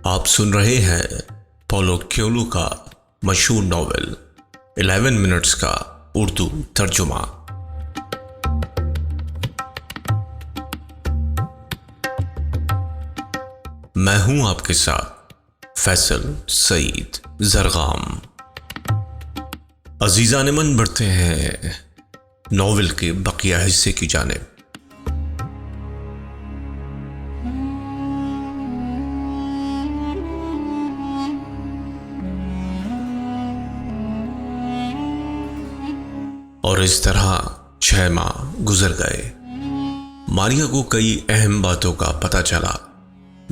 آپ سن رہے ہیں پولو کویلو کا مشہور ناول 11 منٹس کا اردو ترجمہ۔ میں ہوں آپ کے ساتھ فیصل سعید زرغام۔ عزیزان من بڑھتے ہیں ناول کے بقیہ حصے کی جانب۔ اور اس طرح 6 ماہ گزر گئے۔ ماریا کو کئی اہم باتوں کا پتہ چلا،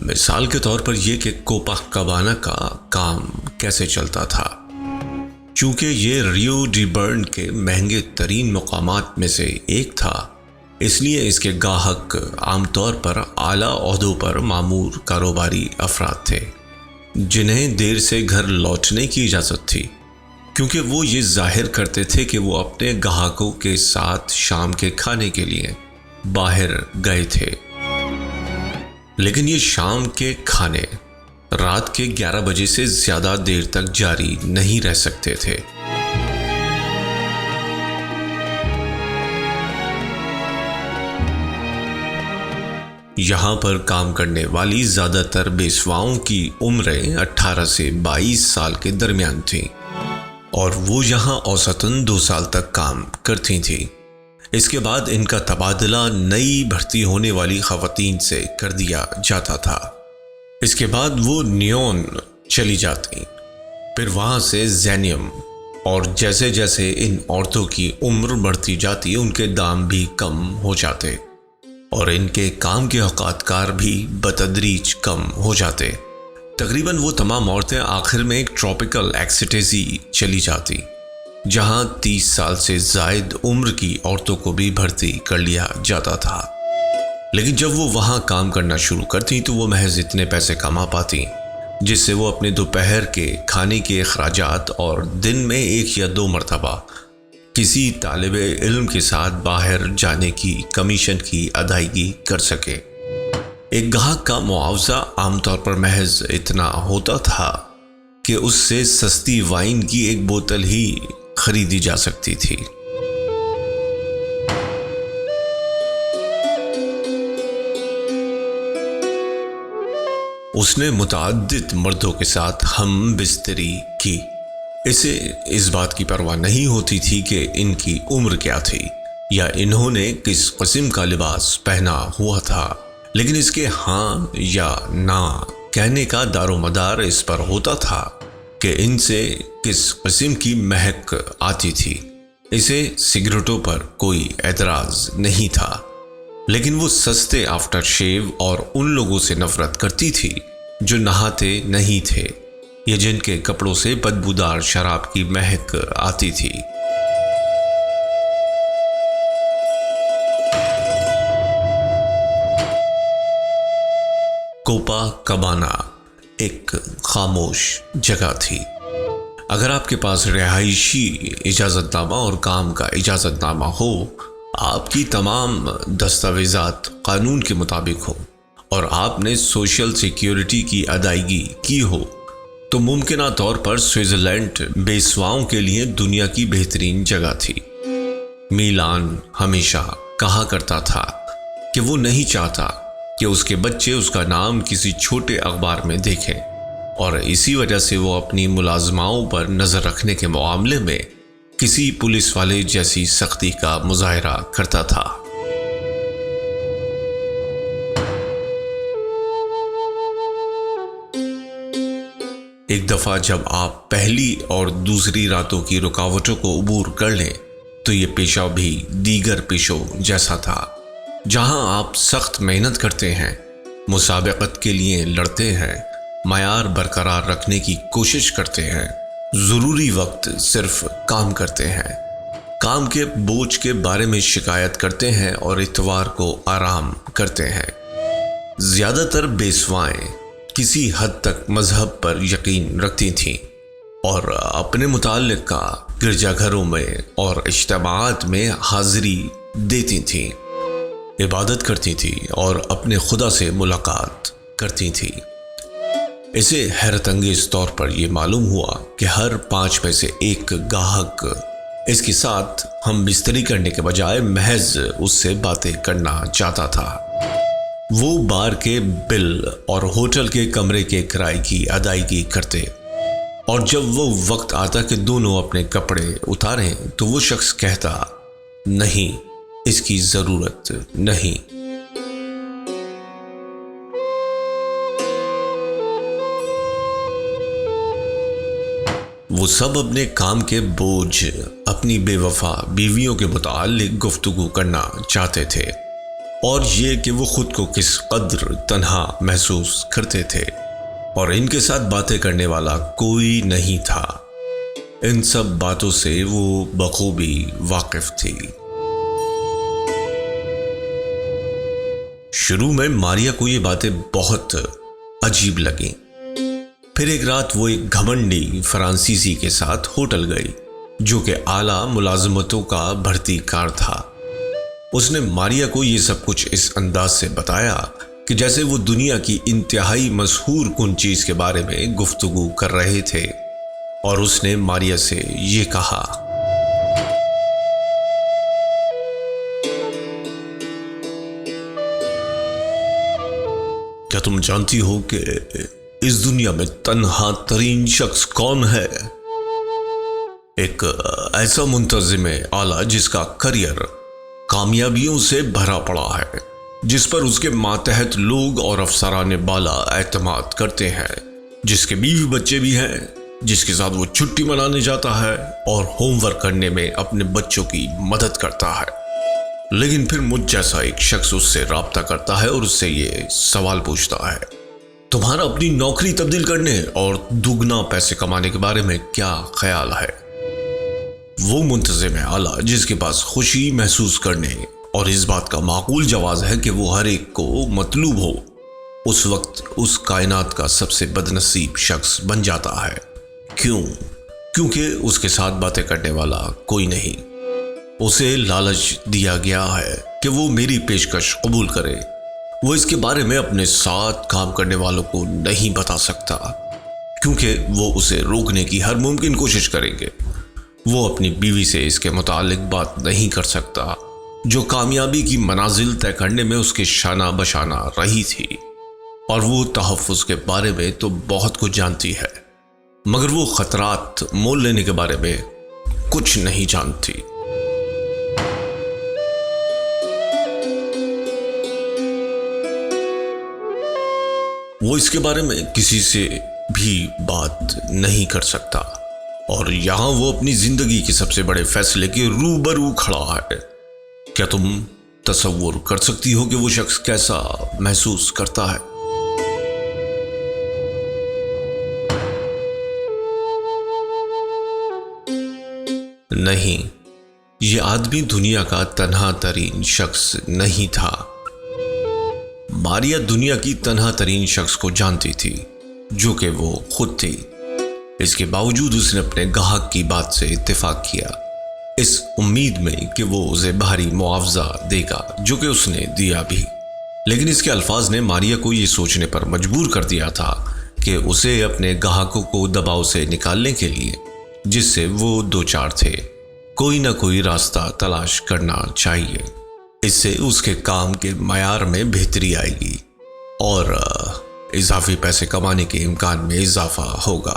مثال کے طور پر یہ کہ کوپا کابانا کا کام کیسے چلتا تھا۔ چونکہ یہ ریو ڈی برن کے مہنگے ترین مقامات میں سے ایک تھا، اس لیے اس کے گاہک عام طور پر اعلیٰ عہدوں پر مامور کاروباری افراد تھے، جنہیں دیر سے گھر لوٹنے کی اجازت تھی، کیونکہ وہ یہ ظاہر کرتے تھے کہ وہ اپنے گاہکوں کے ساتھ شام کے کھانے کے لیے باہر گئے تھے۔ لیکن یہ شام کے کھانے رات کے 11 بجے سے زیادہ دیر تک جاری نہیں رہ سکتے تھے۔ یہاں پر کام کرنے والی زیادہ تر بیسواؤں کی عمریں 18 سے 22 سال کے درمیان تھیں، اور وہ یہاں اوسطاً 2 سال تک کام کرتی تھیں۔ اس کے بعد ان کا تبادلہ نئی بھرتی ہونے والی خواتین سے کر دیا جاتا تھا۔ اس کے بعد وہ نیون چلی جاتی، پھر وہاں سے زینیم، اور جیسے جیسے ان عورتوں کی عمر بڑھتی جاتی ان کے دام بھی کم ہو جاتے، اور ان کے کام کے اوقات کار بھی بتدریج کم ہو جاتے۔ تقریباً وہ تمام عورتیں آخر میں ایک ٹراپیکل ایکسٹیزی چلی جاتی، جہاں 30 سال سے زائد عمر کی عورتوں کو بھی بھرتی کر لیا جاتا تھا۔ لیکن جب وہ وہاں کام کرنا شروع کرتی تو وہ محض اتنے پیسے کما پاتی جس سے وہ اپنے دوپہر کے کھانے کے اخراجات اور دن میں 1 یا 2 مرتبہ کسی طالب علم کے ساتھ باہر جانے کی کمیشن کی ادائیگی کر سکے۔ ایک گاہک کا معاوضہ عام طور پر محض اتنا ہوتا تھا کہ اس سے سستی وائن کی ایک بوتل ہی خریدی جا سکتی تھی۔ اس نے متعدد مردوں کے ساتھ ہم بستری کی۔ اسے اس بات کی پرواہ نہیں ہوتی تھی کہ ان کی عمر کیا تھی یا انہوں نے کس قسم کا لباس پہنا ہوا تھا، لیکن اس کے ہاں یا نہ کہنے کا دار و مدار اس پر ہوتا تھا کہ ان سے کس قسم کی مہک آتی تھی۔ اسے سگریٹوں پر کوئی اعتراض نہیں تھا، لیکن وہ سستے آفٹر شیو اور ان لوگوں سے نفرت کرتی تھی جو نہاتے نہیں تھے یا جن کے کپڑوں سے بدبودار شراب کی مہک آتی تھی۔ کوپا کابانا ایک خاموش جگہ تھی۔ اگر آپ کے پاس رہائشی اجازت نامہ اور کام کا اجازت نامہ ہو، آپ کی تمام دستاویزات قانون کے مطابق ہو، اور آپ نے سوشل سیکیورٹی کی ادائیگی کی ہو، تو ممکنہ طور پر سوئٹزرلینڈ بیسواؤں کے لیے دنیا کی بہترین جگہ تھی۔ میلان ہمیشہ کہا کرتا تھا کہ وہ نہیں چاہتا کہ اس کے بچے اس کا نام کسی چھوٹے اخبار میں دیکھیں، اور اسی وجہ سے وہ اپنی ملازماؤں پر نظر رکھنے کے معاملے میں کسی پولیس والے جیسی سختی کا مظاہرہ کرتا تھا۔ ایک دفعہ جب آپ پہلی اور دوسری راتوں کی رکاوٹوں کو عبور کر لیں تو یہ پیشہ بھی دیگر پیشوں جیسا تھا، جہاں آپ سخت محنت کرتے ہیں، مسابقت کے لیے لڑتے ہیں، معیار برقرار رکھنے کی کوشش کرتے ہیں، ضروری وقت صرف کام کرتے ہیں، کام کے بوجھ کے بارے میں شکایت کرتے ہیں اور اتوار کو آرام کرتے ہیں۔ زیادہ تر بیسوائیں کسی حد تک مذہب پر یقین رکھتی تھیں اور اپنے متعلقہ گرجا گھروں میں اور اجتماعات میں حاضری دیتی تھیں، عبادت کرتی تھی اور اپنے خدا سے ملاقات کرتی تھی۔ اسے حیرت انگیز طور پر یہ معلوم ہوا کہ ہر 5 میں سے ایک گاہک اس کے ساتھ ہم بستری کرنے کے بجائے محض اس سے باتیں کرنا چاہتا تھا۔ وہ بار کے بل اور ہوٹل کے کمرے کے کرائے کی ادائیگی کرتے، اور جب وہ وقت آتا کہ دونوں اپنے کپڑے اتاریں تو وہ شخص کہتا، نہیں، اس کی ضرورت نہیں۔ وہ سب اپنے کام کے بوجھ اپنی بے وفا بیویوں کے متعلق گفتگو کرنا چاہتے تھے، اور یہ کہ وہ خود کو کس قدر تنہا محسوس کرتے تھے، اور ان کے ساتھ باتیں کرنے والا کوئی نہیں تھا۔ ان سب باتوں سے وہ بخوبی واقف تھی۔ شروع میں ماریا کو یہ باتیں بہت عجیب لگیں۔ پھر ایک رات وہ ایک گھمنڈی فرانسیسی کے ساتھ ہوٹل گئی جو کہ اعلیٰ ملازمتوں کا بھرتی کار تھا۔ اس نے ماریا کو یہ سب کچھ اس انداز سے بتایا کہ جیسے وہ دنیا کی انتہائی مسحور کن چیز کے بارے میں گفتگو کر رہے تھے، اور اس نے ماریا سے یہ کہا، کیا تم جانتی ہو کہ اس دنیا میں تنہا ترین شخص کون ہے؟ ایک ایسا منتظم اعلیٰ جس کا کریئر کامیابیوں سے بھرا پڑا ہے، جس پر اس کے ماتحت لوگ اور افسران بالا اعتماد کرتے ہیں، جس کے بیوی بچے بھی ہیں، جس کے ساتھ وہ چھٹی منانے جاتا ہے اور ہوم ورک کرنے میں اپنے بچوں کی مدد کرتا ہے۔ لیکن پھر مجھ جیسا ایک شخص اس سے رابطہ کرتا ہے اور اس سے یہ سوال پوچھتا ہے، تمہارا اپنی نوکری تبدیل کرنے اور دگنا پیسے کمانے کے بارے میں کیا خیال ہے؟ وہ منتظم اعلیٰ جس کے پاس خوشی محسوس کرنے اور اس بات کا معقول جواز ہے کہ وہ ہر ایک کو مطلوب ہو، اس وقت اس کائنات کا سب سے بد نصیب شخص بن جاتا ہے۔ کیوں؟ کیونکہ اس کے ساتھ باتیں کرنے والا کوئی نہیں۔ اسے لالچ دیا گیا ہے کہ وہ میری پیشکش قبول کرے۔ وہ اس کے بارے میں اپنے ساتھ کام کرنے والوں کو نہیں بتا سکتا، کیونکہ وہ اسے روکنے کی ہر ممکن کوشش کریں گے۔ وہ اپنی بیوی سے اس کے متعلق بات نہیں کر سکتا جو کامیابی کی منازل طے کرنے میں اس کے شانہ بشانہ رہی تھی، اور وہ تحفظ کے بارے میں تو بہت کچھ جانتی ہے، مگر وہ خطرات مول لینے کے بارے میں کچھ نہیں جانتی۔ وہ اس کے بارے میں کسی سے بھی بات نہیں کر سکتا، اور یہاں وہ اپنی زندگی کے سب سے بڑے فیصلے کے روبرو کھڑا ہے۔ کیا تم تصور کر سکتی ہو کہ وہ شخص کیسا محسوس کرتا ہے؟ نہیں، یہ آدمی دنیا کا تنہا ترین شخص نہیں تھا۔ ماریا دنیا کی تنہا ترین شخص کو جانتی تھی، جو کہ وہ خود تھی۔ اس کے باوجود اس نے اپنے گاہک کی بات سے اتفاق کیا، اس امید میں کہ وہ اسے باہری معاوضہ دے گا، جو کہ اس نے دیا بھی۔ لیکن اس کے الفاظ نے ماریا کو یہ سوچنے پر مجبور کر دیا تھا کہ اسے اپنے گاہکوں کو دباؤ سے نکالنے کے لیے، جس سے وہ دوچار تھے، کوئی نہ کوئی راستہ تلاش کرنا چاہیے۔ اس سے اس کے کام کے معیار میں بہتری آئے گی اور اضافی پیسے کمانے کے امکان میں اضافہ ہوگا۔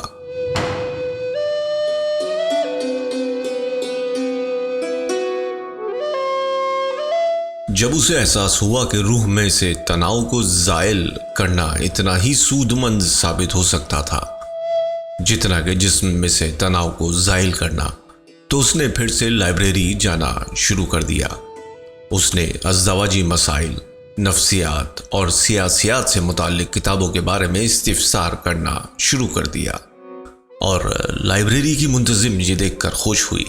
جب اسے احساس ہوا کہ روح میں سے تناؤ کو زائل کرنا اتنا ہی سود مند ثابت ہو سکتا تھا جتنا کہ جسم میں سے تناؤ کو زائل کرنا، تو اس نے پھر سے لائبریری جانا شروع کر دیا۔ اس نے ازدواجی مسائل، نفسیات اور سیاسیات سے متعلق کتابوں کے بارے میں استفسار کرنا شروع کر دیا، اور لائبریری کی منتظم یہ دیکھ کر خوش ہوئی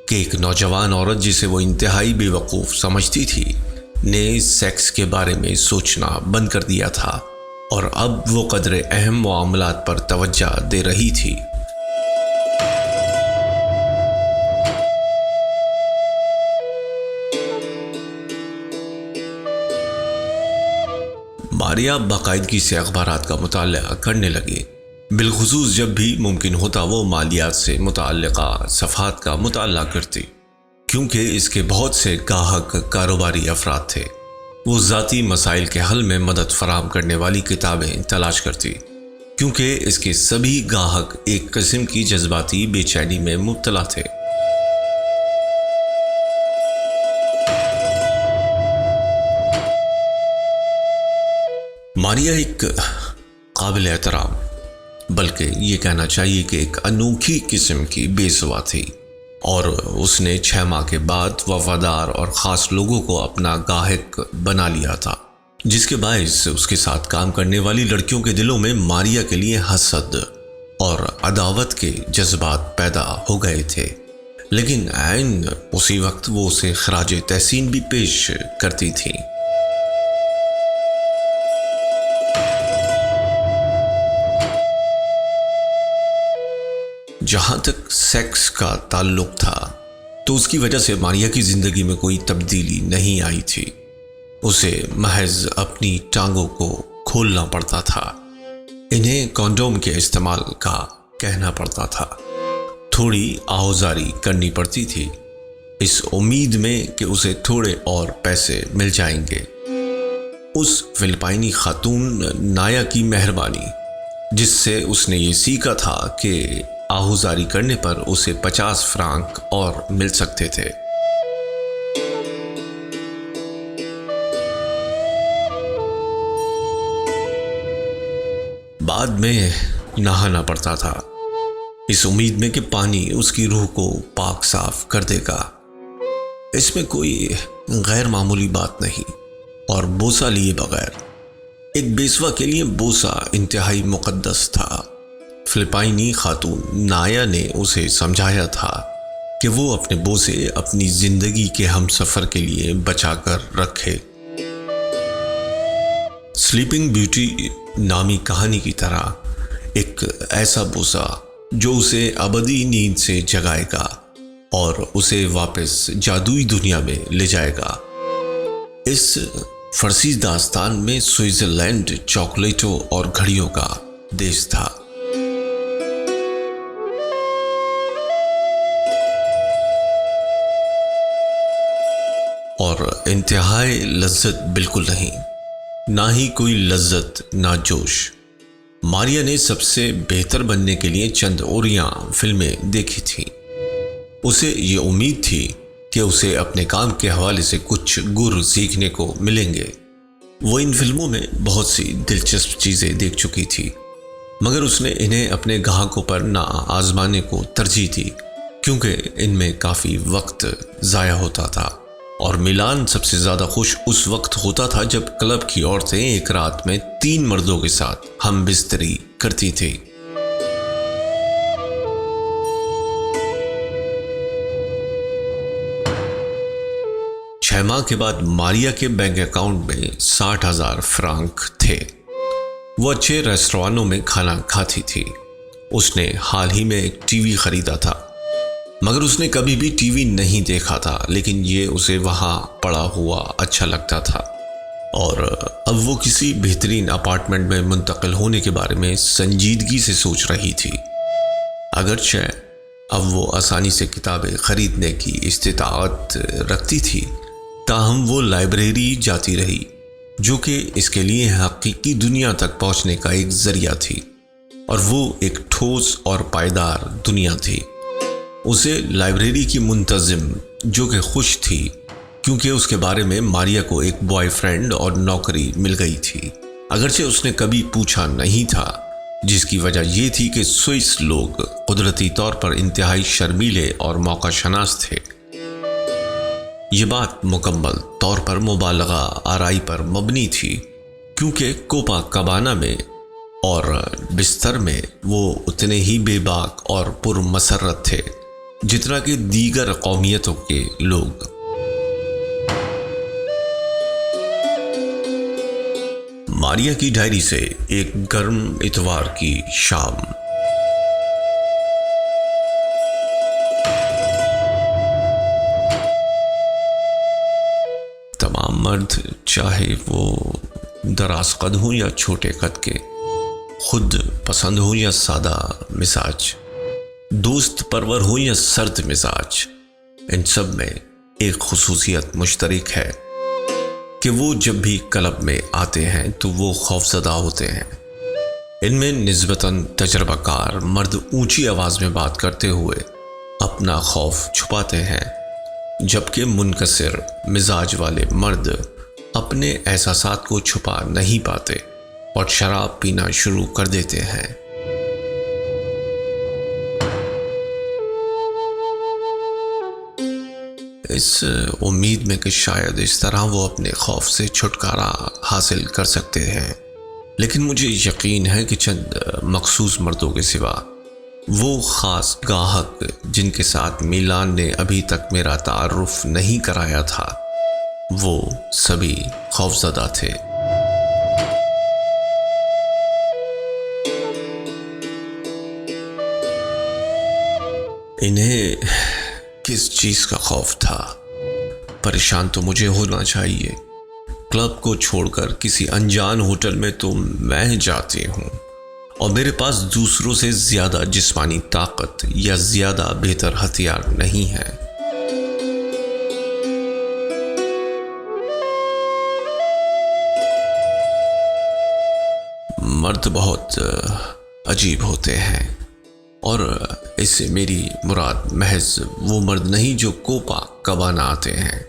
کہ ایک نوجوان عورت جسے وہ انتہائی بے وقوف سمجھتی تھی نے سیکس کے بارے میں سوچنا بند کر دیا تھا، اور اب وہ قدر اہم معاملات پر توجہ دے رہی تھی۔ ماریا باقاعدگی سے اخبارات کا مطالعہ کرنے لگی، بالخصوص جب بھی ممکن ہوتا وہ مالیات سے متعلقہ صفحات کا مطالعہ کرتی، کیونکہ اس کے بہت سے گاہک کاروباری افراد تھے۔ وہ ذاتی مسائل کے حل میں مدد فراہم کرنے والی کتابیں تلاش کرتی، کیونکہ اس کے سبھی گاہک ایک قسم کی جذباتی بے چینی میں مبتلا تھے۔ ماریا ایک قابل احترام، بلکہ یہ کہنا چاہیے کہ ایک انوکھی قسم کی بے سوا تھی، اور اس نے 6 ماہ کے بعد وفادار اور خاص لوگوں کو اپنا گاہک بنا لیا تھا، جس کے باعث اس کے ساتھ کام کرنے والی لڑکیوں کے دلوں میں ماریا کے لیے حسد اور عداوت کے جذبات پیدا ہو گئے تھے، لیکن عین اسی وقت وہ اسے خراج تحسین بھی پیش کرتی تھیں۔ جہاں تک سیکس کا تعلق تھا تو اس کی وجہ سے ماریا کی زندگی میں کوئی تبدیلی نہیں آئی تھی۔ اسے محض اپنی ٹانگوں کو کھولنا پڑتا تھا، انہیں کانڈوم کے استعمال کا کہنا پڑتا تھا، تھوڑی آہوزاری کرنی پڑتی تھی، اس امید میں کہ اسے تھوڑے اور پیسے مل جائیں گے۔ اس فلپائنی خاتون نایا کی مہربانی، جس سے اس نے یہ سیکھا تھا کہ آہوزاری کرنے پر اسے 50 فرانک اور مل سکتے تھے۔ بعد میں نہانا پڑتا تھا، اس امید میں کہ پانی اس کی روح کو پاک صاف کر دے گا۔ اس میں کوئی غیر معمولی بات نہیں، اور بوسہ لیے بغیر ایک بیسوا کے لیے بوسہ انتہائی مقدس تھا۔ فلپائنی خاتون نایا نے اسے سمجھایا تھا کہ وہ اپنے بوسے اپنی زندگی کے ہم سفر کے لیے بچا کر رکھے۔ سلیپنگ بیوٹی نامی کہانی کی طرح ایک ایسا بوسہ جو اسے ابدی نیند سے جگائے گا اور اسے واپس جادوئی دنیا میں لے جائے گا۔ اس فرسی داستان میں سوئٹزرلینڈ چاکلیٹوں اور گھڑیوں کا دیش تھا۔ اور انتہائی لذت بالکل نہیں، نہ ہی کوئی لذت نہ جوش۔ ماریا نے سب سے بہتر بننے کے لیے چند اوریاں فلمیں دیکھی تھیں۔ اسے یہ امید تھی کہ اسے اپنے کام کے حوالے سے کچھ گر سیکھنے کو ملیں گے۔ وہ ان فلموں میں بہت سی دلچسپ چیزیں دیکھ چکی تھی، مگر اس نے انہیں اپنے گاہکوں پر نہ آزمانے کو ترجیح دی، کیونکہ ان میں کافی وقت ضائع ہوتا تھا، اور میلان سب سے زیادہ خوش اس وقت ہوتا تھا جب کلب کی عورتیں ایک رات میں 3 مردوں کے ساتھ ہم بستری کرتی تھیں۔ چھ ماہ کے بعد ماریا کے بینک اکاؤنٹ میں 60,000 فرانک تھے۔ وہ اچھے ریسٹورانوں میں کھانا کھاتی تھی۔ اس نے حال ہی میں ایک ٹی وی خریدا تھا، مگر اس نے کبھی بھی ٹی وی نہیں دیکھا تھا، لیکن یہ اسے وہاں پڑا ہوا اچھا لگتا تھا، اور اب وہ کسی بہترین اپارٹمنٹ میں منتقل ہونے کے بارے میں سنجیدگی سے سوچ رہی تھی۔ اگرچہ اب وہ آسانی سے کتابیں خریدنے کی استطاعت رکھتی تھی، تاہم وہ لائبریری جاتی رہی، جو کہ اس کے لیے حقیقی دنیا تک پہنچنے کا ایک ذریعہ تھی، اور وہ ایک ٹھوس اور پائیدار دنیا تھی۔ اسے لائبریری کی منتظم، جو کہ خوش تھی کیونکہ اس کے بارے میں ماریا کو ایک بوائے فرینڈ اور نوکری مل گئی تھی، اگرچہ اس نے کبھی پوچھا نہیں تھا، جس کی وجہ یہ تھی کہ سوئس لوگ قدرتی طور پر انتہائی شرمیلے اور موقع شناس تھے۔ یہ بات مکمل طور پر مبالغہ آرائی پر مبنی تھی، کیونکہ کوپا کابانا میں اور بستر میں وہ اتنے ہی بے باک اور پر مسرت تھے جتنا کہ دیگر قومیتوں کے لوگ۔ ماریا کی ڈائری سے ایک گرم اتوار کی شام۔ تمام مرد، چاہے وہ دراز قد ہوں یا چھوٹے قد کے، خود پسند ہوں یا سادہ مزاج، دوست پرور ہوں یا سرد مزاج، ان سب میں ایک خصوصیت مشترک ہے کہ وہ جب بھی کلب میں آتے ہیں تو وہ خوفزدہ ہوتے ہیں۔ ان میں نسبتاً تجربہ کار مرد اونچی آواز میں بات کرتے ہوئے اپنا خوف چھپاتے ہیں، جبکہ منکسر مزاج والے مرد اپنے احساسات کو چھپا نہیں پاتے اور شراب پینا شروع کر دیتے ہیں۔ اس امید میں کہ شاید اس طرح وہ اپنے خوف سے چھٹکارا حاصل کر سکتے ہیں، لیکن مجھے یقین ہے کہ چند مخصوص مردوں کے سوا وہ خاص گاہک جن کے ساتھ میلان نے ابھی تک میرا تعارف نہیں کرایا تھا، وہ سبھی خوفزدہ تھے۔ انہیں کس چیز کا خوف تھا؟ پریشان تو مجھے ہونا چاہیے۔ کلب کو چھوڑ کر کسی انجان ہوٹل میں تو میں جاتی ہوں، اور میرے پاس دوسروں سے زیادہ جسمانی طاقت یا زیادہ بہتر ہتھیار نہیں ہے۔ مرد بہت عجیب ہوتے ہیں، اور اس سے میری مراد محض وہ مرد نہیں جو کوپا کبانا آتے ہیں،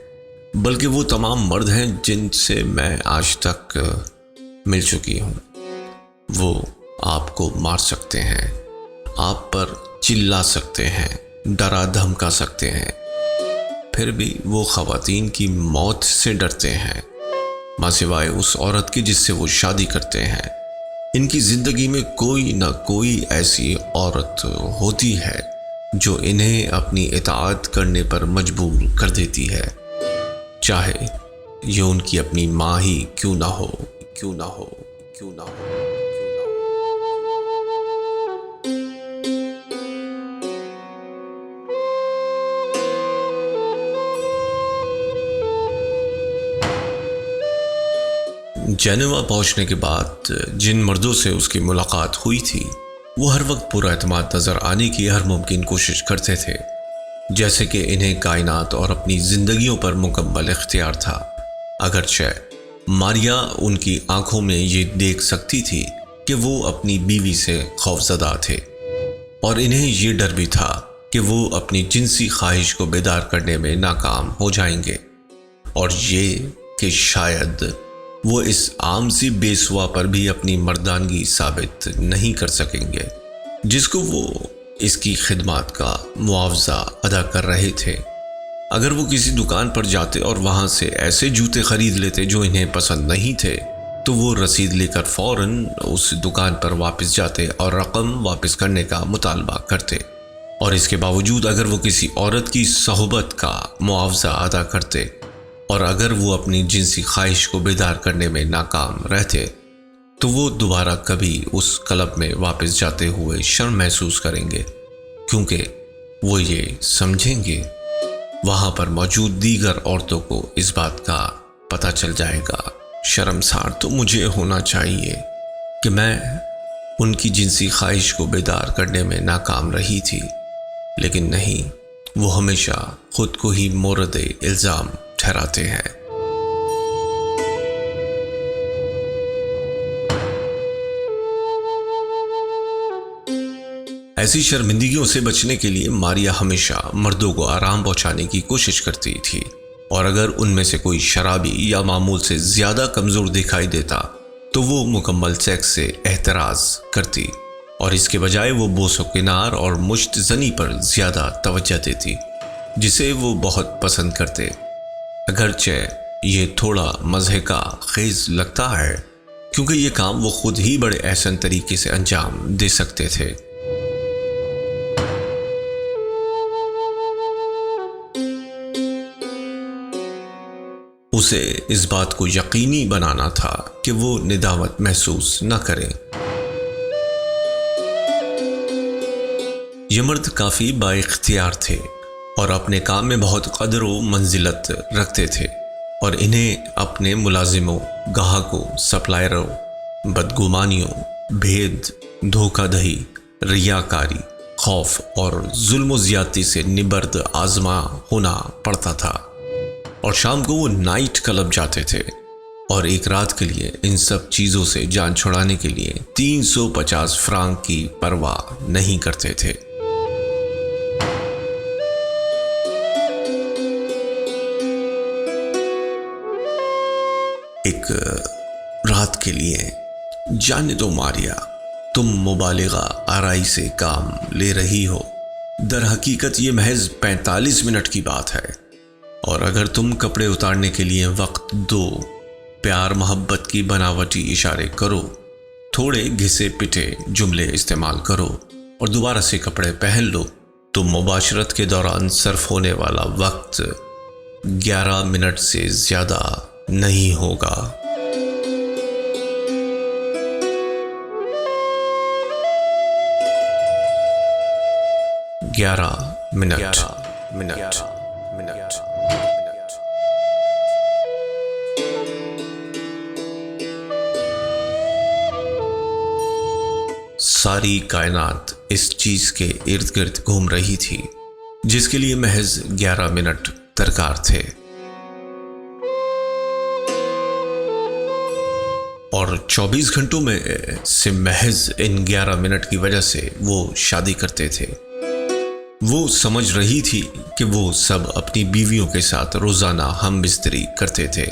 بلکہ وہ تمام مرد ہیں جن سے میں آج تک مل چکی ہوں۔ وہ آپ کو مار سکتے ہیں، آپ پر چلا سکتے ہیں، ڈرا دھمکا سکتے ہیں، پھر بھی وہ خواتین کی موت سے ڈرتے ہیں، ماں سوائے اس عورت کی جس سے وہ شادی کرتے ہیں۔ ان کی زندگی میں کوئی نہ کوئی ایسی عورت ہوتی ہے جو انہیں اپنی اطاعت کرنے پر مجبور کر دیتی ہے، چاہے یہ ان کی اپنی ماں ہی کیوں نہ ہو، کیوں نہ ہو، کیوں نہ ہو۔ جنیوا پہنچنے کے بعد جن مردوں سے اس کی ملاقات ہوئی تھی، وہ ہر وقت پورا اعتماد نظر آنے کی ہر ممکن کوشش کرتے تھے، جیسے کہ انہیں کائنات اور اپنی زندگیوں پر مکمل اختیار تھا۔ اگرچہ ماریا ان کی آنکھوں میں یہ دیکھ سکتی تھی کہ وہ اپنی بیوی سے خوفزدہ تھے، اور انہیں یہ ڈر بھی تھا کہ وہ اپنی جنسی خواہش کو بیدار کرنے میں ناکام ہو جائیں گے، اور یہ کہ شاید وہ اس عام سی بے سوا پر بھی اپنی مردانگی ثابت نہیں کر سکیں گے جس کو وہ اس کی خدمات کا معاوضہ ادا کر رہے تھے۔ اگر وہ کسی دکان پر جاتے اور وہاں سے ایسے جوتے خرید لیتے جو انہیں پسند نہیں تھے، تو وہ رسید لے کر فوراً اس دکان پر واپس جاتے اور رقم واپس کرنے کا مطالبہ کرتے، اور اس کے باوجود اگر وہ کسی عورت کی صحبت کا معاوضہ ادا کرتے اور اگر وہ اپنی جنسی خواہش کو بیدار کرنے میں ناکام رہتے، تو وہ دوبارہ کبھی اس کلب میں واپس جاتے ہوئے شرم محسوس کریں گے، کیونکہ وہ یہ سمجھیں گے وہاں پر موجود دیگر عورتوں کو اس بات کا پتہ چل جائے گا۔ شرمسار تو مجھے ہونا چاہیے کہ میں ان کی جنسی خواہش کو بیدار کرنے میں ناکام رہی تھی، لیکن نہیں، وہ ہمیشہ خود کو ہی مورد الزام ٹھہراتے ہیں۔ ایسی شرمندگیوں سے بچنے کے لیے ماریا ہمیشہ مردوں کو آرام پہنچانے کی کوشش کرتی تھی، اور اگر ان میں سے کوئی شرابی یا معمول سے زیادہ کمزور دکھائی دیتا تو وہ مکمل سیکس سے احتراز کرتی، اور اس کے بجائے وہ بوس و کنار اور مشت زنی پر زیادہ توجہ دیتی، جسے وہ بہت پسند کرتے، اگرچہ یہ تھوڑا مزے کا خیز لگتا ہے کیونکہ یہ کام وہ خود ہی بڑے احسن طریقے سے انجام دے سکتے تھے۔ اسے اس بات کو یقینی بنانا تھا کہ وہ ندامت محسوس نہ کرے۔ یہ مرد کافی با اختیار تھے اور اپنے کام میں بہت قدر و منزلت رکھتے تھے، اور انہیں اپنے ملازموں، گاہکوں، سپلائروں، بدگمانیوں، بھید، دھوکہ دہی، ریاکاری، خوف اور ظلم و زیادتی سے نبرد آزما ہونا پڑتا تھا۔ اور شام کو وہ نائٹ کلب جاتے تھے اور ایک رات کے لیے ان سب چیزوں سے جان چھڑانے کے لیے 350 فرانک کی پرواہ نہیں کرتے تھے۔ ایک رات کے لیے جانے دو ماریا، تم مبالغہ آرائی سے کام لے رہی ہو، در حقیقت یہ محض 45 منٹ کی بات ہے، اور اگر تم کپڑے اتارنے کے لیے وقت دو، پیار محبت کی بناوٹی اشارے کرو، تھوڑے گھسے پٹے جملے استعمال کرو اور دوبارہ سے کپڑے پہن لو، تو مباشرت کے دوران صرف ہونے والا وقت 11 منٹ سے زیادہ نہیں ہوگا۔ 11 منٹ۔ ساری کائنات اس چیز کے ارد گرد گھوم رہی تھی جس کے لیے محض 11 منٹ درکار تھے، اور 24 گھنٹوں میں سے محض ان 11 منٹ کی وجہ سے وہ شادی کرتے تھے۔ وہ سمجھ رہی تھی کہ وہ سب اپنی بیویوں کے ساتھ روزانہ ہم بستری کرتے تھے،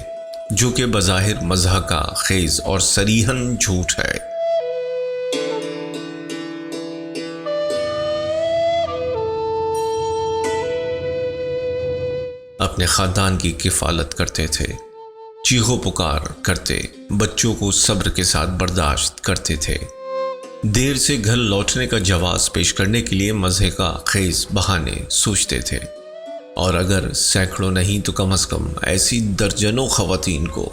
جو کہ بظاہر مضحکہ خیز اور صریحاً جھوٹ ہے۔ اپنے خاندان کی کفالت کرتے تھے، چیخو پکار کرتے، بچوں کو صبر کے ساتھ برداشت کرتے تھے، دیر سے گھر لوٹنے کا جواز پیش کرنے کے لیے مزے کا خیز بہانے سوچتے تھے، اور اگر سینکڑوں نہیں تو کم از کم ایسی درجنوں خواتین کو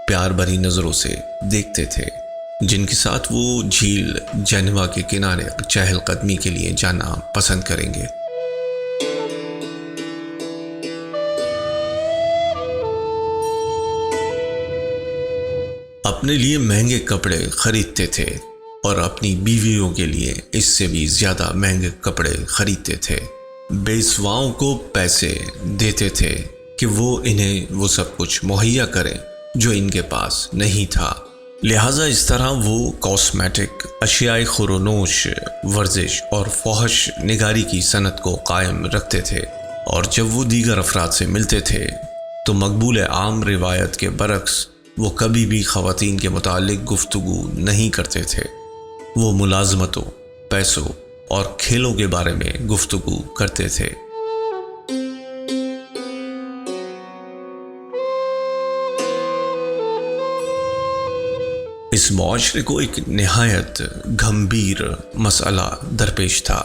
پیار بھری نظروں سے دیکھتے تھے جن کے ساتھ وہ جھیل جنوا کے کنارے چہل قدمی کے لیے جانا پسند کریں گے۔ اپنے لیے مہنگے کپڑے خریدتے تھے اور اپنی بیویوں کے لیے اس سے بھی زیادہ مہنگے کپڑے خریدتے تھے، بیسواؤں کو پیسے دیتے تھے کہ وہ انہیں وہ سب کچھ مہیا کریں جو ان کے پاس نہیں تھا، لہٰذا اس طرح وہ کاسمیٹک، اشیاء خورونوش، ورزش اور فحش نگاری کی صنعت کو قائم رکھتے تھے، اور جب وہ دیگر افراد سے ملتے تھے تو مقبول عام روایت کے برعکس وہ کبھی بھی خواتین کے متعلق گفتگو نہیں کرتے تھے، وہ ملازمتوں، پیسوں اور کھیلوں کے بارے میں گفتگو کرتے تھے۔ اس معاشرے کو ایک نہایت گھمبیر مسئلہ درپیش تھا،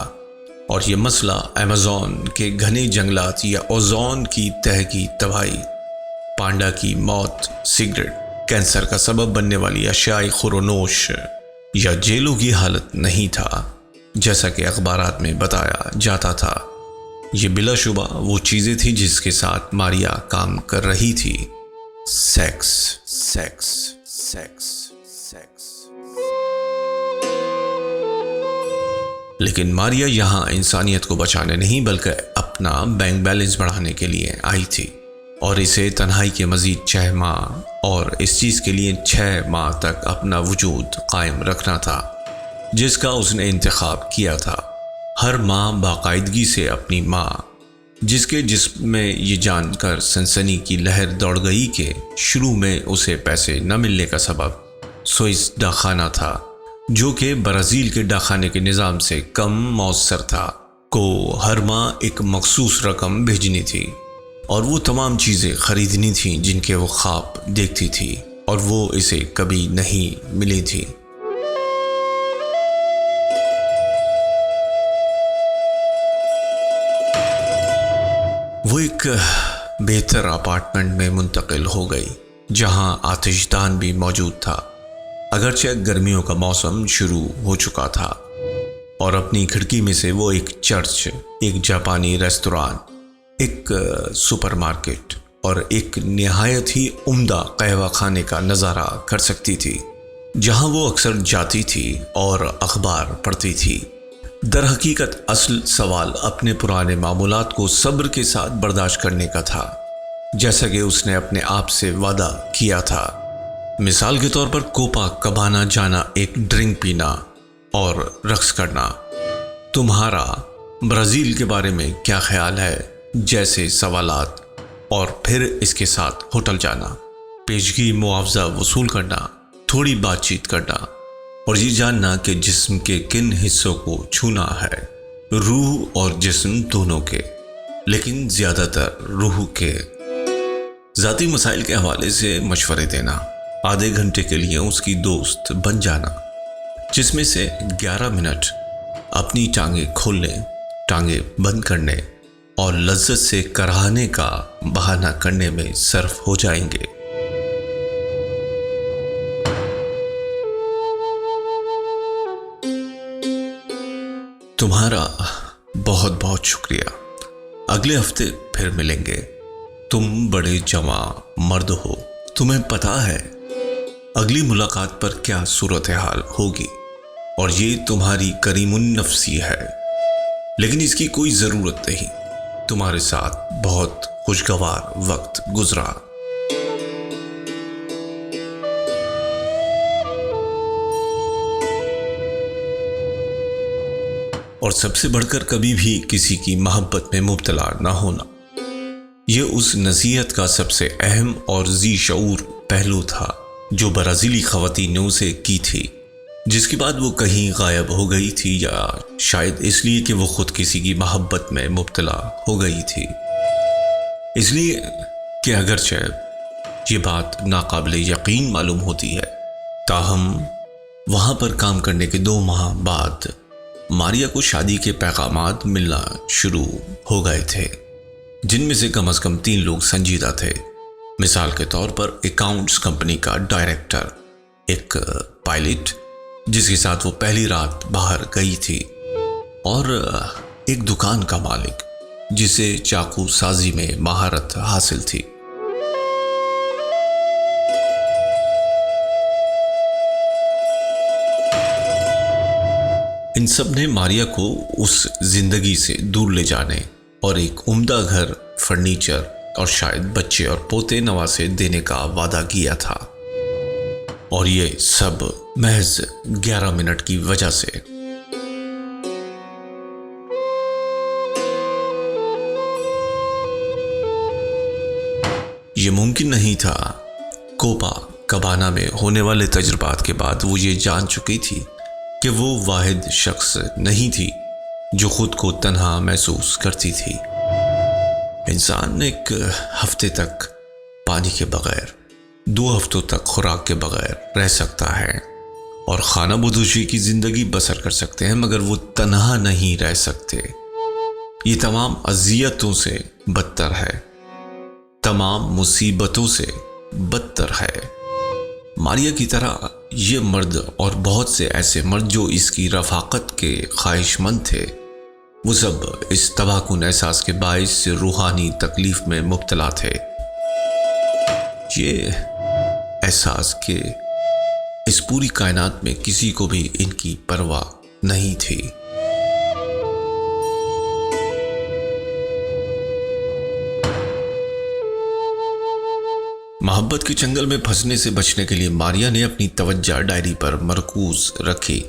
اور یہ مسئلہ ایمیزون کے گھنے جنگلات یا اوزون کی تہہ کی تباہی، پانڈا کی موت، سگریٹ، کینسر کا سبب بننے والی اشیاء خورونوش یا جیلوں کی حالت نہیں تھا جیسا کہ اخبارات میں بتایا جاتا تھا۔ یہ بلا شبہ وہ چیزیں تھیں جس کے ساتھ ماریا کام کر رہی تھی، سیکس، سیکس، سیکس، سیکس۔ لیکن ماریا یہاں انسانیت کو بچانے نہیں بلکہ اپنا بینک بیلنس بڑھانے کے لیے آئی تھی، اور اسے تنہائی کے مزید 6 ماہ اور اس چیز کے لیے 6 ماہ تک اپنا وجود قائم رکھنا تھا جس کا اس نے انتخاب کیا تھا۔ ہر ماہ باقاعدگی سے اپنی ماں، جس کے جسم میں یہ جان کر سنسنی کی لہر دوڑ گئی کہ شروع میں اسے پیسے نہ ملنے کا سبب سوئس ڈاکخانہ تھا، جو کہ برازیل کے ڈاکخانے کے نظام سے کم مؤثر تھا، کو ہر ماہ ایک مخصوص رقم بھیجنی تھی، اور وہ تمام چیزیں خریدنی تھیں جن کے وہ خواب دیکھتی تھی اور وہ اسے کبھی نہیں ملی تھی۔ وہ ایک بہتر اپارٹمنٹ میں منتقل ہو گئی جہاں آتش دان بھی موجود تھا، اگرچہ گرمیوں کا موسم شروع ہو چکا تھا، اور اپنی کھڑکی میں سے وہ ایک چرچ، ایک جاپانی ریستوران، ایک سپر مارکیٹ اور ایک نہایت ہی عمدہ قہوہ خانے کا نظارہ کر سکتی تھی، جہاں وہ اکثر جاتی تھی اور اخبار پڑھتی تھی۔ در حقیقت اصل سوال اپنے پرانے معمولات کو صبر کے ساتھ برداشت کرنے کا تھا، جیسا کہ اس نے اپنے آپ سے وعدہ کیا تھا۔ مثال کے طور پر کوپا کبانا جانا، ایک ڈرنک پینا اور رقص کرنا۔ تمہارا برازیل کے بارے میں کیا خیال ہے جیسے سوالات، اور پھر اس کے ساتھ ہوٹل جانا، پیشگی معاوضہ وصول کرنا، تھوڑی بات چیت کرنا، اور یہ جاننا کہ جسم کے کن حصوں کو چھونا ہے، روح اور جسم دونوں کے، لیکن زیادہ تر روح کے۔ ذاتی مسائل کے حوالے سے مشورے دینا، آدھے گھنٹے کے لیے اس کی دوست بن جانا، جس میں سے 11 منٹ اپنی ٹانگیں کھولنے، ٹانگیں بند کرنے اور لذت سے کراہنے کا بہانہ کرنے میں صرف ہو جائیں گے۔ تمہارا بہت بہت شکریہ، اگلے ہفتے پھر ملیں گے۔ تم بڑے جواں مرد ہو، تمہیں پتہ ہے اگلی ملاقات پر کیا صورتحال ہوگی، اور یہ تمہاری کریم النفسی ہے، لیکن اس کی کوئی ضرورت نہیں۔ تمہارے ساتھ بہت خوشگوار وقت گزرا۔ اور سب سے بڑھ کر کبھی بھی کسی کی محبت میں مبتلا نہ ہونا، یہ اس نصیحت کا سب سے اہم اور ذی شعور پہلو تھا جو برازیلی خواتین نے اسے کی تھی، جس کے بعد وہ کہیں غائب ہو گئی تھی، یا شاید اس لیے کہ وہ خود کسی کی محبت میں مبتلا ہو گئی تھی۔ اس لیے کہ اگرچہ یہ بات ناقابل یقین معلوم ہوتی ہے، تاہم وہاں پر کام کرنے کے 2 ماہ بعد ماریا کو شادی کے پیغامات ملنا شروع ہو گئے تھے، جن میں سے کم از کم 3 لوگ سنجیدہ تھے۔ مثال کے طور پر اکاؤنٹس کمپنی کا ڈائریکٹر، ایک پائلٹ جس کے ساتھ وہ پہلی رات باہر گئی تھی، اور ایک دکان کا مالک جسے چاقو سازی میں مہارت حاصل تھی۔ ان سب نے ماریا کو اس زندگی سے دور لے جانے اور ایک عمدہ گھر، فرنیچر اور شاید بچے اور پوتے نواسے دینے کا وعدہ کیا تھا، اور یہ سب محض 11 منٹ کی وجہ سے۔ یہ ممکن نہیں تھا۔ کوپا کبانا میں ہونے والے تجربات کے بعد وہ یہ جان چکی تھی کہ وہ واحد شخص نہیں تھی جو خود کو تنہا محسوس کرتی تھی۔ انسان ایک ہفتے تک پانی کے بغیر، 2 ہفتوں تک خوراک کے بغیر رہ سکتا ہے، اور خانہ بدوشی کی زندگی بسر کر سکتے ہیں، مگر وہ تنہا نہیں رہ سکتے۔ یہ تمام اذیتوں سے بدتر ہے، تمام مصیبتوں سے بدتر ہے۔ ماریا کی طرح یہ مرد اور بہت سے ایسے مرد جو اس کی رفاقت کے خواہش مند تھے، وہ سب اس تباہ کن احساس کے باعث سے روحانی تکلیف میں مبتلا تھے۔ یہ احساس کہ اس پوری کائنات میں کسی کو بھی ان کی پرواہ نہیں تھی۔ محبت کے چنگل میں پھنسنے سے بچنے کے لیے ماریا نے اپنی توجہ ڈائری پر مرکوز رکھی۔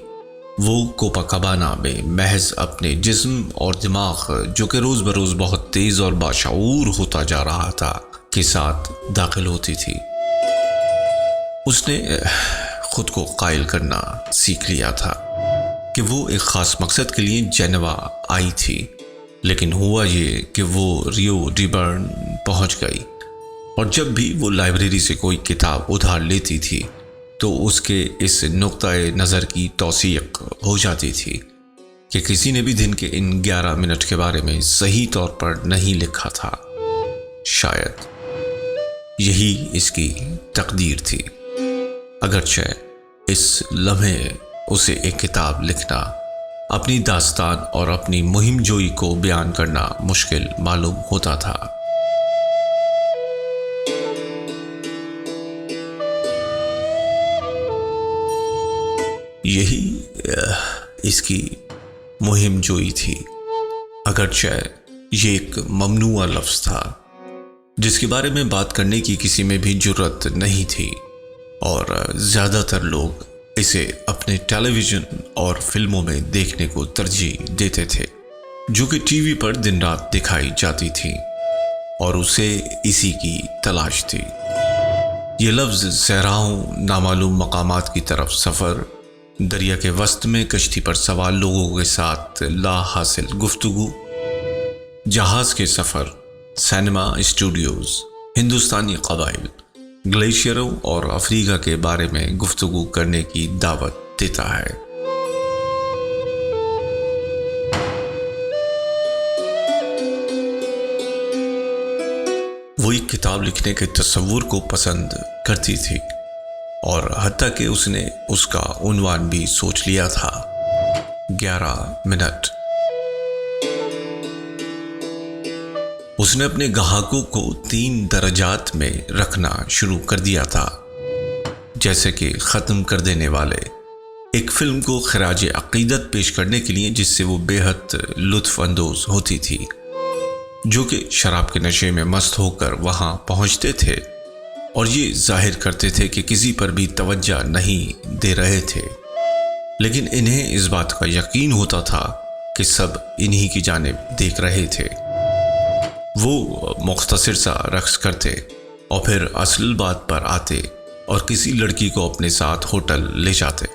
وہ کوپا کبانا میں محض اپنے جسم اور دماغ، جو کہ روز بروز بہت تیز اور باشعور ہوتا جا رہا تھا، کے ساتھ داخل ہوتی تھی۔ اس نے خود کو قائل کرنا سیکھ لیا تھا کہ وہ ایک خاص مقصد کے لیے جنیوا آئی تھی، لیکن ہوا یہ کہ وہ ریو ڈی برن پہنچ گئی، اور جب بھی وہ لائبریری سے کوئی کتاب ادھار لیتی تھی تو اس کے اس نقطۂ نظر کی توثیق ہو جاتی تھی کہ کسی نے بھی دن کے ان 11 منٹ کے بارے میں صحیح طور پر نہیں لکھا تھا۔ شاید یہی اس کی تقدیر تھی، اگرچہ اس لمحے اسے ایک کتاب لکھنا، اپنی داستان اور اپنی مہم جوئی کو بیان کرنا مشکل معلوم ہوتا تھا۔ یہی اس کی مہم جوئی تھی، اگرچہ یہ ایک ممنوع لفظ تھا جس کے بارے میں بات کرنے کی کسی میں بھی جرت نہیں تھی، اور زیادہ تر لوگ اسے اپنے ٹیلی ویژن اور فلموں میں دیکھنے کو ترجیح دیتے تھے جو کہ ٹی وی پر دن رات دکھائی جاتی تھی، اور اسے اسی کی تلاش تھی۔ یہ لفظ صحراؤں، نامعلوم مقامات کی طرف سفر، دریا کے وسط میں کشتی پر سوار لوگوں کے ساتھ لا حاصل گفتگو، جہاز کے سفر، سینما اسٹوڈیوز، ہندوستانی قبائل، گلیشیروں اور افریقہ کے بارے میں گفتگو کرنے کی دعوت دیتا ہے۔ وہ ایک کتاب لکھنے کے تصور کو پسند کرتی تھی، اور حتیٰ کہ اس نے اس کا عنوان بھی سوچ لیا تھا، 11 منٹ۔ اس نے اپنے گاہکوں کو 3 درجات میں رکھنا شروع کر دیا تھا، جیسے کہ ختم کر دینے والے ایک فلم کو خراج عقیدت پیش کرنے کے لیے جس سے وہ بے حد لطف اندوز ہوتی تھی، جو کہ شراب کے نشے میں مست ہو کر وہاں پہنچتے تھے اور یہ ظاہر کرتے تھے کہ کسی پر بھی توجہ نہیں دے رہے تھے، لیکن انہیں اس بات کا یقین ہوتا تھا کہ سب انہی کی جانب دیکھ رہے تھے۔ وہ مختصر سا رقص کرتے اور پھر اصل بات پر آتے اور کسی لڑکی کو اپنے ساتھ ہوٹل لے جاتے۔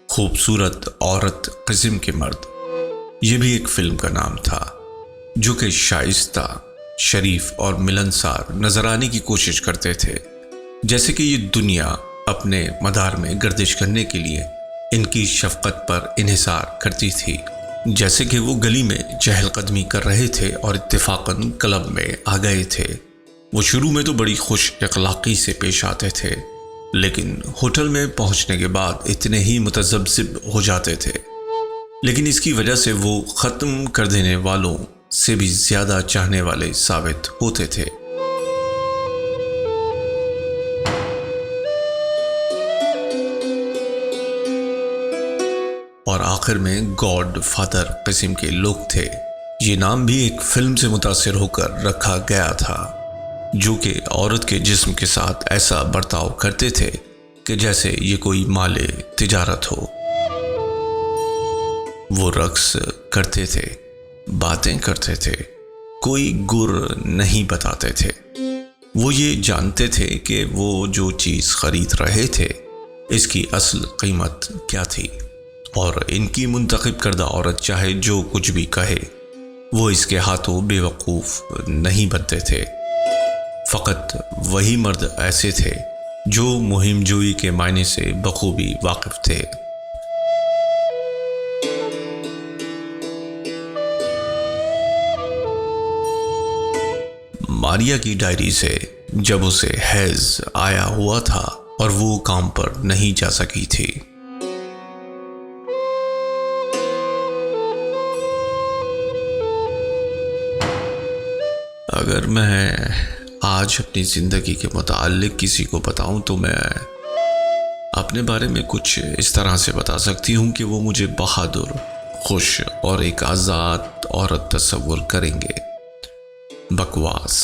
خوبصورت عورت قسم کے مرد، یہ بھی ایک فلم کا نام تھا جو کہ شائستہ، شریف اور ملنسار نظر آنے کی کوشش کرتے تھے، جیسے کہ یہ دنیا اپنے مدار میں گردش کرنے کے لیے ان کی شفقت پر انحصار کرتی تھی۔ جیسے کہ وہ گلی میں چہل قدمی کر رہے تھے اور اتفاقاً کلب میں آ گئے تھے۔ وہ شروع میں تو بڑی خوش اخلاقی سے پیش آتے تھے، لیکن ہوٹل میں پہنچنے کے بعد اتنے ہی متذبذب ہو جاتے تھے، لیکن اس کی وجہ سے وہ ختم کر دینے والوں سے بھی زیادہ چاہنے والے ثابت ہوتے تھے۔ اور آخر میں گاڈ فادر قسم کے لوگ تھے۔ یہ نام بھی ایک فلم سے متاثر ہو کر رکھا گیا تھا جو کہ عورت کے جسم کے ساتھ ایسا برتاؤ کرتے تھے کہ جیسے یہ کوئی مال تجارت ہو۔ وہ رقص کرتے تھے، باتیں کرتے تھے، کوئی گر نہیں بتاتے تھے۔ وہ یہ جانتے تھے کہ وہ جو چیز خرید رہے تھے اس کی اصل قیمت کیا تھی، اور ان کی منتخب کردہ عورت چاہے جو کچھ بھی کہے وہ اس کے ہاتھوں بے وقوف نہیں بنتے تھے۔ فقط وہی مرد ایسے تھے جو مہم جوئی کے معنی سے بخوبی واقف تھے۔ ماریا کی ڈائری سے جب اسے حیض آیا ہوا تھا اور وہ کام پر نہیں جا سکی تھی۔ اگر میں آج اپنی زندگی کے متعلق کسی کو بتاؤں تو میں اپنے بارے میں کچھ اس طرح سے بتا سکتی ہوں کہ وہ مجھے بہادر، خوش اور ایک آزاد عورت تصور کریں گے۔ بکواس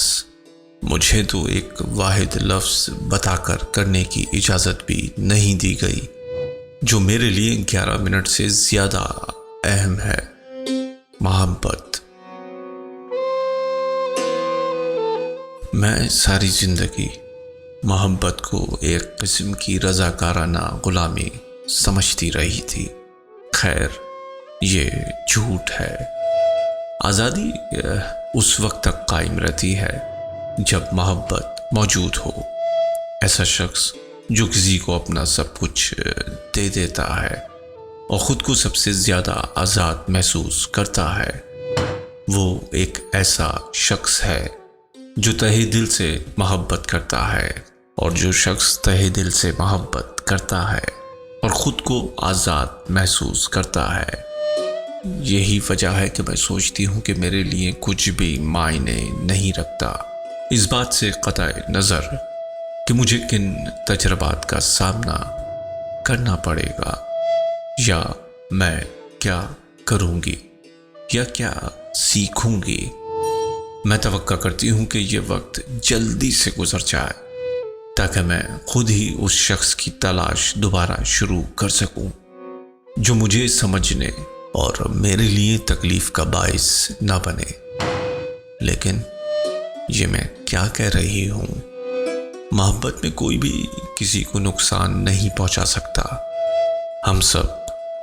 مجھے تو ایک واحد لفظ بتا کر کرنے کی اجازت بھی نہیں دی گئی جو میرے لیے 11 منٹ سے زیادہ اہم ہے: محبت۔ میں ساری زندگی محبت کو ایک قسم کی رضاکارانہ غلامی سمجھتی رہی تھی۔ خیر، یہ جھوٹ ہے۔ آزادی اس وقت تک قائم رہتی ہے جب محبت موجود ہو۔ ایسا شخص جو کسی کو اپنا سب کچھ دے دیتا ہے اور خود کو سب سے زیادہ آزاد محسوس کرتا ہے، وہ ایک ایسا شخص ہے جو تہہ دل سے محبت کرتا ہے، اور جو شخص تہہ دل سے محبت کرتا ہے اور خود کو آزاد محسوس کرتا ہے۔ یہی وجہ ہے کہ میں سوچتی ہوں کہ میرے لیے کچھ بھی معنی نہیں رکھتا اس بات سے قطع نظر کہ مجھے کن تجربات کا سامنا کرنا پڑے گا یا میں کیا کروں گی یا کیا سیکھوں گی، میں توقع کرتی ہوں کہ یہ وقت جلدی سے گزر جائے تاکہ میں خود ہی اس شخص کی تلاش دوبارہ شروع کر سکوں جو مجھے سمجھنے اور میرے لیے تکلیف کا باعث نہ بنے۔ لیکن یہ میں کیا کہہ رہی ہوں؟ محبت میں کوئی بھی کسی کو نقصان نہیں پہنچا سکتا۔ ہم سب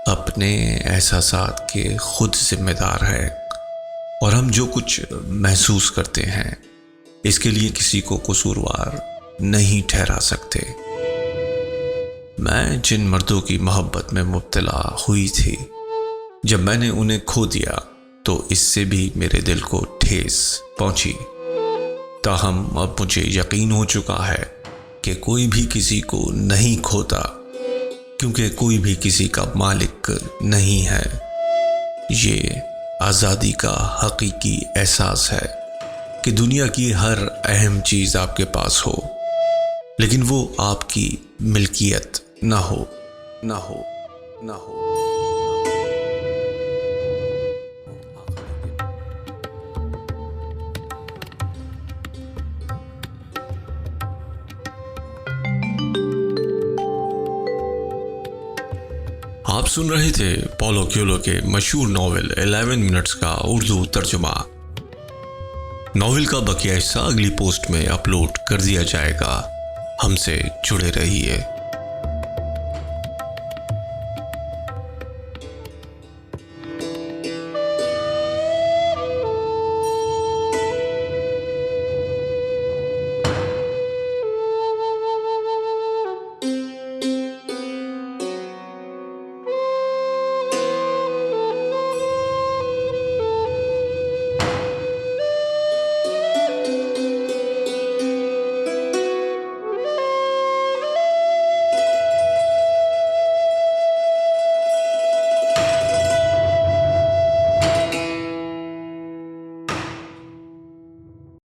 اپنے احساسات کے خود ذمہ دار ہیں، اور ہم جو کچھ محسوس کرتے ہیں اس کے لیے کسی کو قصوروار نہیں ٹھہرا سکتے۔ میں جن مردوں کی محبت میں مبتلا ہوئی تھی، جب میں نے انہیں کھو دیا تو اس سے بھی میرے دل کو ٹھیس پہنچی۔ تاہم اب مجھے یقین ہو چکا ہے کہ کوئی بھی کسی کو نہیں کھوتا، کیونکہ کوئی بھی کسی کا مالک نہیں ہے۔ یہ آزادی کا حقیقی احساس ہے کہ دنیا کی ہر اہم چیز آپ کے پاس ہو، لیکن وہ آپ کی ملکیت نہ ہو۔ آپ سن رہے تھے پولو کویلو کے مشہور ناول 11 منٹس کا اردو ترجمہ۔ ناول کا بقیہ حصہ اگلی پوسٹ میں اپلوڈ کر دیا جائے گا۔ ہم سے جڑے رہیے۔